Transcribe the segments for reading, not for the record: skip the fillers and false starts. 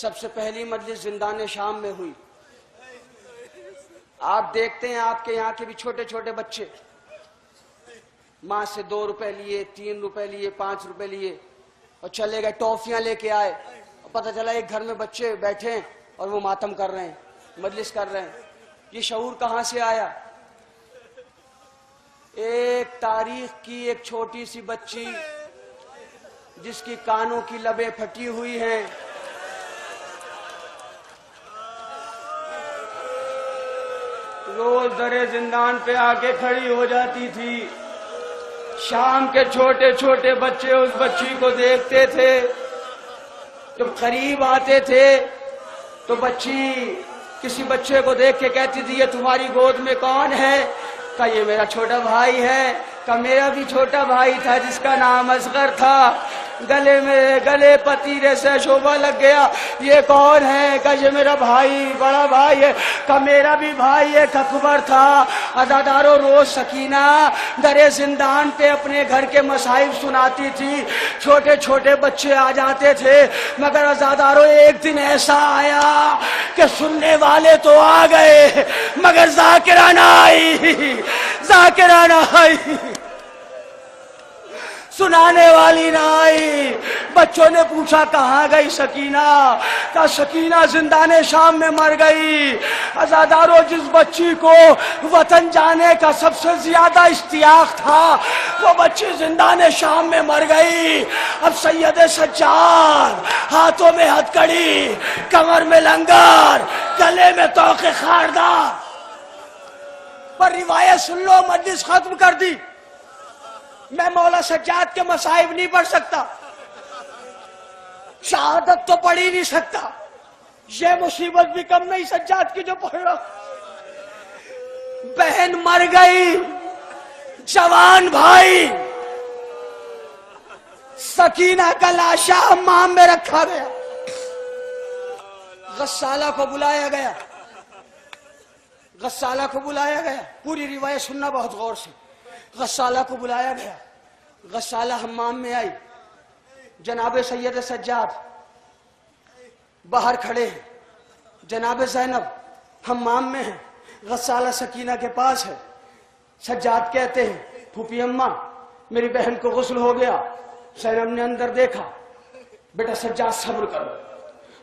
سب سے پہلی مجلس زندان شام میں ہوئی. آپ دیکھتے ہیں آپ کے یہاں کے بھی چھوٹے چھوٹے بچے ماں سے 2 روپے لیے، 3 روپے لیے، 5 روپے لیے اور چلے گئے، ٹافیاں لے کے آئے اور پتہ چلا ایک گھر میں بچے بیٹھے ہیں اور وہ ماتم کر رہے ہیں، مجلس کر رہے ہیں. یہ شعور کہاں سے آیا؟ ایک تاریخ کی ایک چھوٹی سی بچی جس کی کانوں کی لبیں پھٹی ہوئی ہیں، روز در زندان پہ آ کے کھڑی ہو جاتی تھی. شام کے چھوٹے چھوٹے بچے اس بچی کو دیکھتے تھے، جب قریب آتے تھے تو بچی کسی بچے کو دیکھ کے کہتی تھی یہ تمہاری گود میں کون ہے؟ کہا یہ میرا چھوٹا بھائی ہے. کہا میرا بھی چھوٹا بھائی تھا جس کا نام اصغر تھا، گلے پتیرے سے شعبہ لگ گیا. یہ کون ہے؟ کہ یہ میرا بھائی، بڑا بھائی ہے. کہ میرا بھی بھائی ایک اکبر تھا. عزادارو روز سکینہ در زندان پہ اپنے گھر کے مصائب سناتی تھی، چھوٹے چھوٹے بچے آ جاتے تھے، مگر عزادارو ایک دن ایسا آیا کہ سننے والے تو آ گئے مگر ذاکرہ نہ آئی، ذاکرہ نہ آئی، سنانے والی نہ آئی. بچوں نے پوچھا کہاں گئی سکینہ؟ کہا سکینہ زندان شام میں مر گئی. عزادارو جس بچی کو وطن جانے کا سب سے زیادہ اشتیاق تھا وہ بچی زندان شام میں مر گئی. اب سید سجاد ہاتھوں میں ہتھکڑی، کمر میں لنگر، گلے میں توق خاردار پر روایت سن لو، مجلس ختم کر دی. میں مولا سجاد کے مصائب نہیں پڑھ سکتا، شہادت تو پڑھ ہی نہیں سکتا، یہ مصیبت بھی کم نہیں سجاد کی جو پڑھ رہا. بہن مر گئی، جوان بھائی، سکینہ کا لاشا حمام میں رکھا گیا. غسالہ کو بلایا گیا، غسالہ کو بلایا گیا. پوری روایت سننا بہت غور سے. غسالہ کو بلایا گیا، غسالہ حمام میں آئی. جناب سید سجاد باہر کھڑے ہیں، جناب زینب حمام میں ہیں، غسالہ سکینہ کے پاس ہے. سجاد کہتے ہیں پھوپھی اماں میری بہن کو غسل ہو گیا. زینب نے اندر دیکھا، بیٹا سجاد صبر کرو.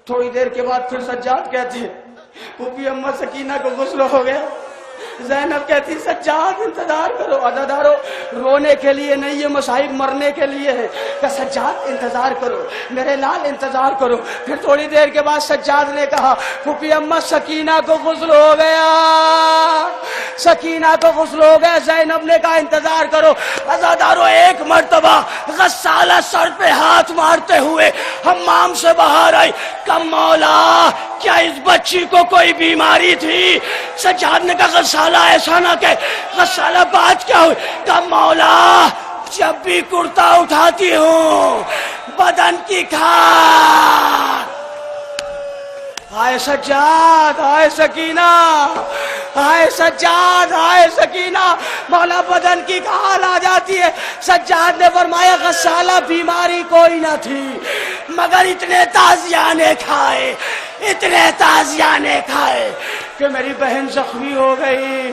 تھوڑی دیر کے بعد پھر سجاد کہتے ہیں پھوپھی اماں سکینہ کو غسل ہو گیا. زینب کہتی سجاد انتظار کرو. عزادارو رونے کے لیے نہیں، یہ مصائب مرنے کے لیے ہے. کہ سجاد انتظار کرو، میرے لال انتظار کرو. پھر تھوڑی دیر کے بعد سجاد نے کہا پھوپھی اماں سکینہ کو غسل ہو گیا، سکینہ کو غسل ہو گیا. زینب نے کہا انتظار کرو. عزادارو ایک مرتبہ غسالہ سر پہ ہاتھ مارتے ہوئے حمام سے باہر آئی. کہ مولا کیا اس بچی کو کوئی بیماری تھی؟ سجاد نے کہا غسالہ ایسا نہ کہ. غسالہ بات کیا ہوئی؟ کہ مولا جب بھی کرتا اٹھاتی ہوں بدن کی کھار. ہائے سجاد، ہائے سکینہ، ہائے سجاد، ہائے سکینہ، مولا بدن کی کھال آ جاتی ہے. سجاد نے فرمایا غسالہ بیماری کوئی نہ تھی مگر اتنے تازیانے کھائے، اتنے تازیانے کھائے کہ میری بہن زخمی ہو گئی.